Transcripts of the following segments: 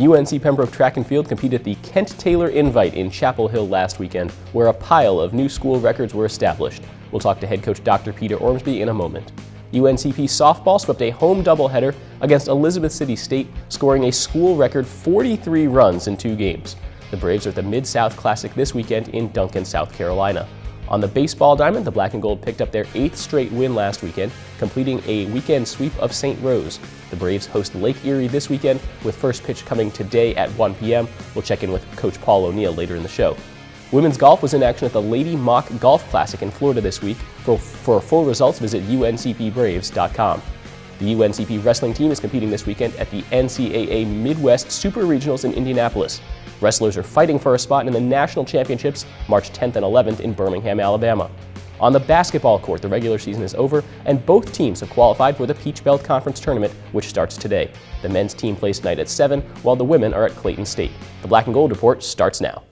UNC Pembroke Track and Field competed at the Kent Taylor Invite in Chapel Hill last weekend, where a pile of new school records were established. We'll talk to head coach Dr. Peter Ormsby in a moment. UNCP softball swept a home doubleheader against Elizabeth City State, scoring a school record 43 runs in 2 games. The Braves are at the Mid-South Classic this weekend in Duncan, South Carolina. On the baseball diamond, the Black and Gold picked up their 8th straight win last weekend, completing a weekend sweep of St. Rose. The Braves host Lake Erie this weekend, with first pitch coming today at 1 p.m. We'll check in with Coach Paul O'Neill later in the show. Women's golf was in action at the Lady Mock Golf Classic in Florida this week. For full results, visit uncpbraves.com. The UNCP wrestling team is competing this weekend at the NCAA Midwest Super Regionals in Indianapolis. Wrestlers are fighting for a spot in the National Championships March 10th and 11th in Birmingham, Alabama. On the basketball court, the regular season is over, and both teams have qualified for the Peach Belt Conference Tournament, which starts today. The men's team plays tonight at 7, while the women are at Clayton State. The Black and Gold Report starts now.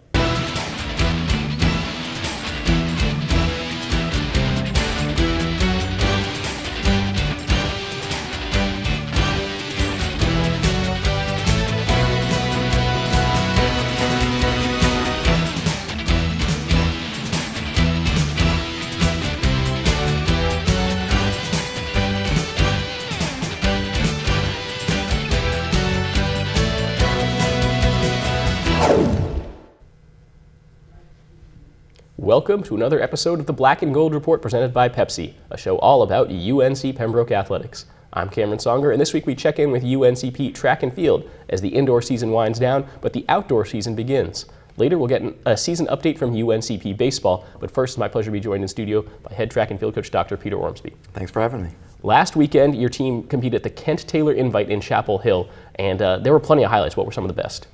Welcome to another episode of the Black and Gold Report presented by Pepsi, a show all about UNC Pembroke athletics. I'm Cameron Songer, and this week we check in with UNCP Track and Field as the indoor season winds down, but the outdoor season begins. Later we'll get a season update from UNCP baseball, but first it's my pleasure to be joined in studio by head track and field coach Dr. Peter Ormsby. Thanks for having me. Last weekend, your team competed at the Kent Taylor Invite in Chapel Hill, and there were plenty of highlights. What were some of the best?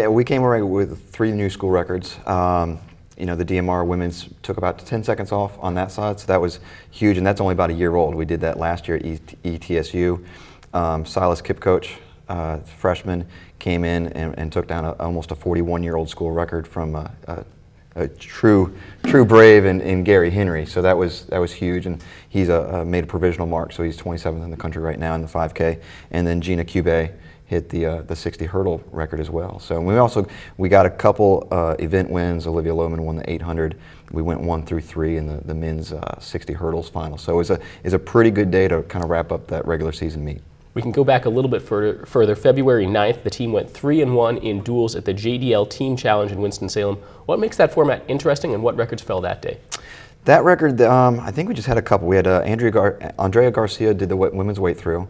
We came away with 3 new school records. The DMR women's took about 10 seconds off on that side, so that was huge, and that's only about a year old. We did that last year at ETSU. Silas Kipcoach, freshman, came in and took down almost a 41-year-old school record from a true brave in Gary Henry. So that was huge, and he's made a provisional mark, so he's 27th in the country right now in the 5K. And then Gina Cube hit the 60 hurdle record as well. So we got a couple event wins. Olivia Lohman won the 800. We went 1 through 3 in the men's 60 hurdles final. So it was a pretty good day to kind of wrap up that regular season meet. We can go back a little bit further. February 9th, the team went 3-1 in duels at the JDL Team Challenge in Winston-Salem. What makes that format interesting, and what records fell that day? That record, I think we just had a couple. We had Andrea Garcia did the women's weight through.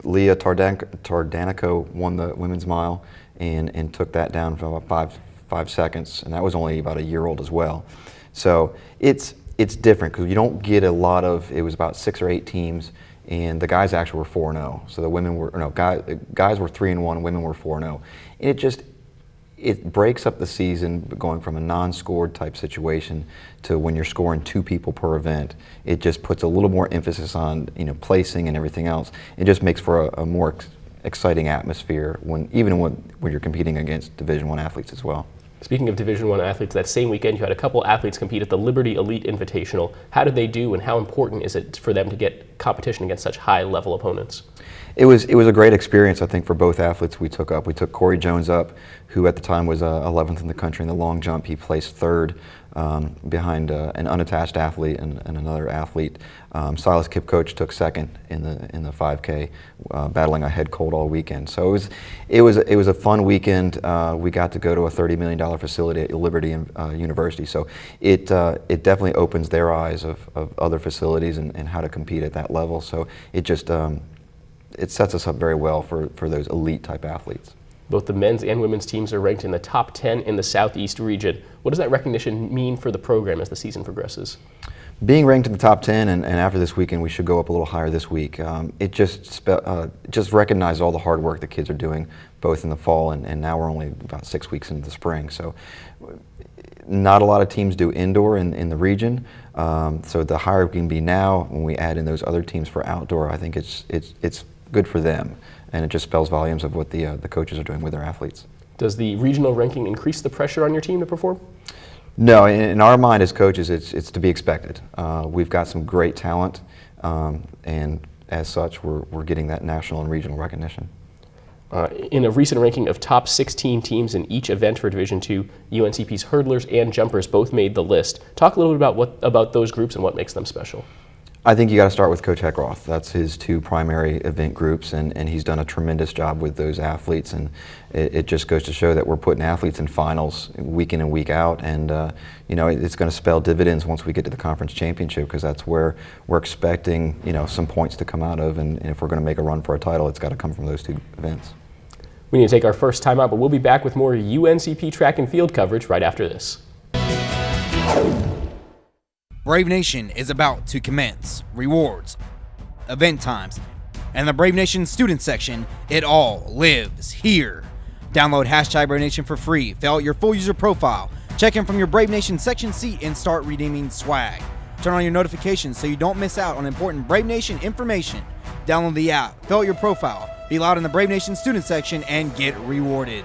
Leah Tardanico won the women's mile and took that down for about five seconds, and that was only about a year old as well. So it's different because you don't get a lot of. It was about 6 or 8 teams, and the guys actually were 4-0. So the women were guys were 3-1, women were 4-0, and it breaks up the season going from a non-scored type situation to when you're scoring 2 people per event. It just puts a little more emphasis on placing and everything else. It just makes for a more exciting atmosphere even when you're competing against Division I athletes as well. Speaking of Division I athletes, that same weekend you had a couple athletes compete at the Liberty Elite Invitational. How did they do, and how important is it for them to get competition against such high-level opponents? It was a great experience, I think, for both athletes we took up. We took Corey Jones up, who at the time was 11th in the country in the long jump. He placed 3rd behind an unattached athlete and another athlete. Silas Kipcoach took 2nd in the 5K, battling a head cold all weekend. So it was a fun weekend. We got to go to a $30 million facility at Liberty University. So it definitely opens their eyes of other facilities and how to compete at that level. So it just it sets us up very well for those elite type athletes. Both the men's and women's teams are ranked in the top 10 in the Southeast region. What does that recognition mean for the program as the season progresses? Being ranked in the top 10, and after this weekend, we should go up a little higher this week. It just recognizes all the hard work the kids are doing, both in the fall and now we're only about 6 weeks into the spring. So not a lot of teams do indoor in the region. So the higher we can be now, when we add in those other teams for outdoor, I think it's good for them, and it just spells volumes of what the coaches are doing with their athletes. Does the regional ranking increase the pressure on your team to perform? No, in our mind as coaches, it's to be expected. We've got some great talent, and as such, we're getting that national and regional recognition. In a recent ranking of top 16 teams in each event for Division II, UNCP's hurdlers and jumpers both made the list. Talk a little bit about those groups and what makes them special. I think you got to start with Coach Heckroth. That's his two primary event groups, and he's done a tremendous job with those athletes. And it just goes to show that we're putting athletes in finals week in and week out. And it's going to spell dividends once we get to the conference championship, because that's where we're expecting some points to come out of. And if we're going to make a run for a title, it's got to come from those two events. We need to take our first time out, but we'll be back with more UNCP track and field coverage right after this. Brave Nation is about to commence. Rewards, event times, and the Brave Nation student section, it all lives here. Download hashtag Brave Nation for free, fill out your full user profile, check in from your Brave Nation section seat, and start redeeming swag. Turn on your notifications so you don't miss out on important Brave Nation information. Download the app, fill out your profile, be loud in the Brave Nation student section, and get rewarded.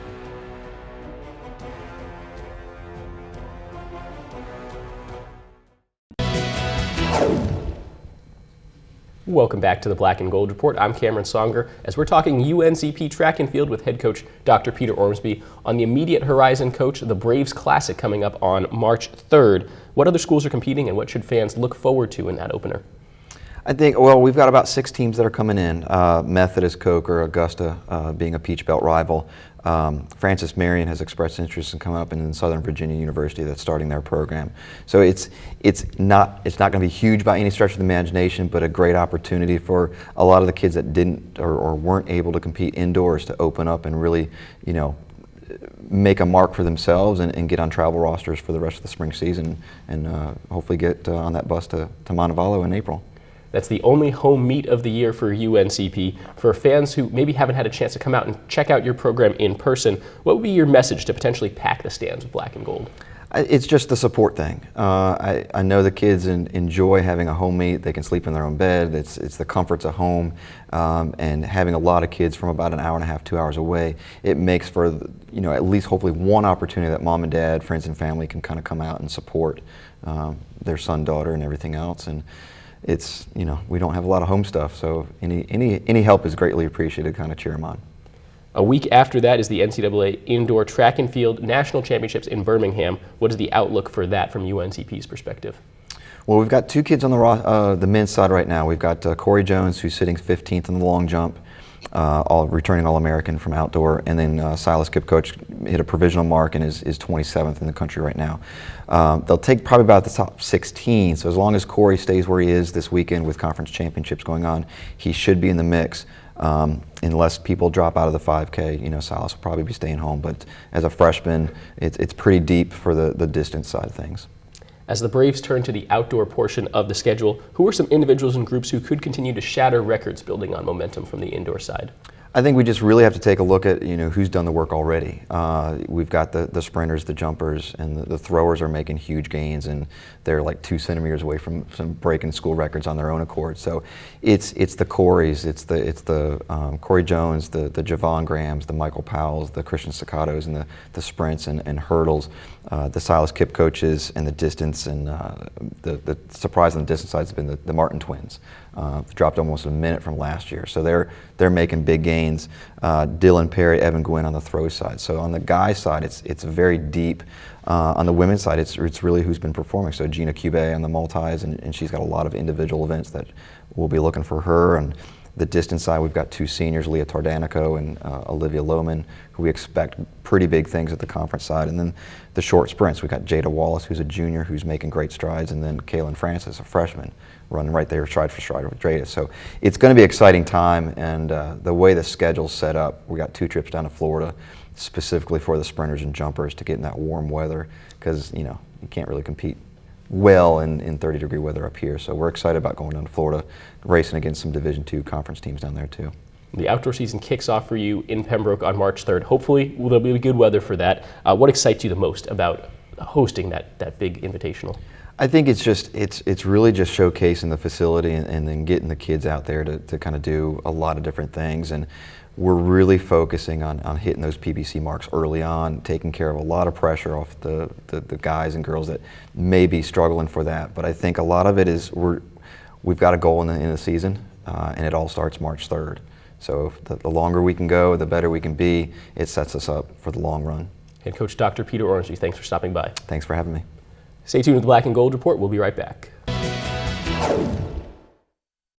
Welcome back to the Black and Gold Report. I'm Cameron Songer, as we're talking UNCP Track and Field with head coach Dr. Peter Ormsby. On the immediate horizon, coach, the Braves Classic coming up on March 3rd. What other schools are competing, and what should fans look forward to in that opener? I think, well, we've got about 6 teams that are coming in. Methodist, Coker, Augusta being a Peach Belt rival. Francis Marion has expressed interest in coming up, and then Southern Virginia University that's starting their program. So it's not going to be huge by any stretch of the imagination, but a great opportunity for a lot of the kids that didn't or weren't able to compete indoors to open up and really, make a mark for themselves and get on travel rosters for the rest of the spring season, and hopefully get on that bus to Montevallo in April. That's the only home meet of the year for UNCP. For fans who maybe haven't had a chance to come out and check out your program in person, what would be your message to potentially pack the stands with black and gold? It's just the support thing. I know the kids enjoy having a home meet. They can sleep in their own bed. It's the comforts of home, and having a lot of kids from about an hour and a half, 2 hours away, it makes for at least hopefully one opportunity that mom and dad, friends and family can kind of come out and support their son, daughter, and everything else. And it's, we don't have a lot of home stuff, so any help is greatly appreciated. Kind of cheer them on. A week after that is the NCAA Indoor Track and Field National Championships in Birmingham. What is the outlook for that from UNCP's perspective? Well, we've got 2 kids on the men's side right now. We've got Corey Jones, who's sitting 15th in the long jump, returning All-American from outdoor, and then Silas Kipcoach hit a provisional mark and is 27th in the country right now. They'll take probably about the top 16, so as long as Corey stays where he is this weekend with conference championships going on, he should be in the mix. Unless people drop out of the 5K, Silas will probably be staying home. But as a freshman, it's pretty deep for the distance side of things. As the Braves turn to the outdoor portion of the schedule, who are some individuals and groups who could continue to shatter records building on momentum from the indoor side? I think we just really have to take a look at who's done the work already. We've got the sprinters, the jumpers, and the throwers are making huge gains, and they're like 2 centimeters away from some breaking school records on their own accord. So it's the Coreys, it's the Corey Jones, the Javon Grahams, the Michael Powells, the Christian Staccatos, and the sprints and hurdles, the Silas Kipcoaches, and the distance, and the surprise on the distance side has been the Martin twins. Dropped almost a minute from last year, so they're making big gains. Dylan Perry, Evan Gwynn on the throw side. So on the guy side, it's very deep. On the women's side, it's really who's been performing. So Gina Cube on the multis, and she's got a lot of individual events that we'll be looking for her. And the distance side, we've got 2 seniors, Leah Tardanico and Olivia Lohman, who we expect pretty big things at the conference side. And then the short sprints, we've got Jada Wallace, who's a junior, who's making great strides, and then Kaylin Francis, a freshman, running right there stride for stride with Jada. So it's going to be an exciting time, and the way the schedule's set up, we got 2 trips down to Florida specifically for the sprinters and jumpers to get in that warm weather, because you can't really compete well in 30-degree weather up here. So we're excited about going down to Florida, racing against some Division II conference teams down there too. The outdoor season kicks off for you in Pembroke on March 3rd. Hopefully there'll be good weather for that. What excites you the most about hosting that big invitational? I think it's really just showcasing the facility and then getting the kids out there to kind of do a lot of different things. And we're really focusing on hitting those PBC marks early on, taking care of a lot of pressure off the guys and girls that may be struggling for that. But I think a lot of it is we've got a goal in the season, and it all starts March 3rd. So the longer we can go, the better we can be. It sets us up for the long run. Head coach Dr. Peter Ormsby, thanks for stopping by. Thanks for having me. Stay tuned with the Black and Gold Report. We'll be right back.